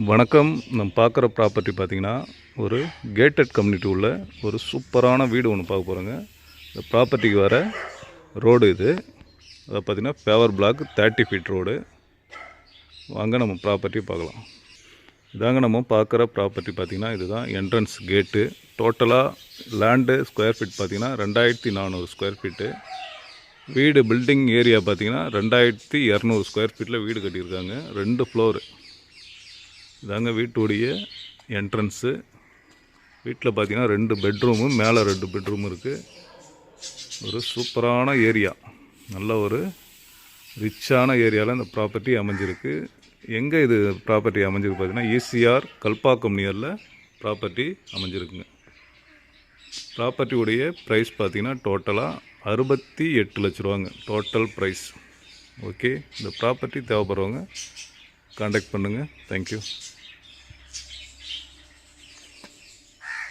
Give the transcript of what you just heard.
வணக்கம். நம்ம பார்க்குற ப்ராப்பர்ட்டி பார்த்திங்கன்னா ஒரு கேட்டட் கம்யூனிட்டி உள்ள ஒரு சூப்பரான வீடு ஒன்று பார்க்க போகிறோங்க. இந்த ப்ராப்பர்ட்டிக்கு வர ரோடு இது. அதை பார்த்திங்கன்னா பேவர் பிளாக் 30 ஃபீட் ரோடு. வாங்க நம்ம ப்ராப்பர்ட்டி பார்க்கலாம். இதாங்க நம்ம பார்க்குற ப்ராப்பர்ட்டி பார்த்திங்கன்னா இதுதான் என்ட்ரன்ஸ் கேட்டு. டோட்டலாக லேண்டு ஸ்கொயர் ஃபீட் பார்த்திங்கன்னா 2400 ஸ்கொயர் ஃபீட்டு. வீடு பில்டிங் ஏரியா பார்த்திங்கன்னா 2200 ஸ்கொயர் ஃபீட்டில் வீடு கட்டியிருக்காங்க. 2 ஃப்ளோரு. இதாங்க வீட்டுடைய என்ட்ரன்ஸு. வீட்டில் பார்த்தீங்கன்னா 2 பெட்ரூமு, மேலே 2 பெட்ரூம் இருக்குது. ஒரு சூப்பரான ஏரியா, நல்ல ஒரு ரிச்சான ஏரியாவில் இந்த ப்ராப்பர்ட்டி அமைஞ்சிருக்கு. எங்கே இது ப்ராப்பர்ட்டி அமைஞ்சிருக்கு பார்த்தீங்கன்னா ஈசிஆர் கல்பாக்கம் நியரில் ப்ராப்பர்ட்டி அமைஞ்சிருக்குங்க. ப்ராப்பர்ட்டியுடைய ப்ரைஸ் பார்த்தீங்கன்னா டோட்டலாக 68 லட்ச ரூபாங்க டோட்டல் ப்ரைஸ். ஓகே, இந்த ப்ராப்பர்ட்டி தேவைப்படுறவங்க கான்டாக்ட் பண்ணுங்கள். தேங்க்யூ.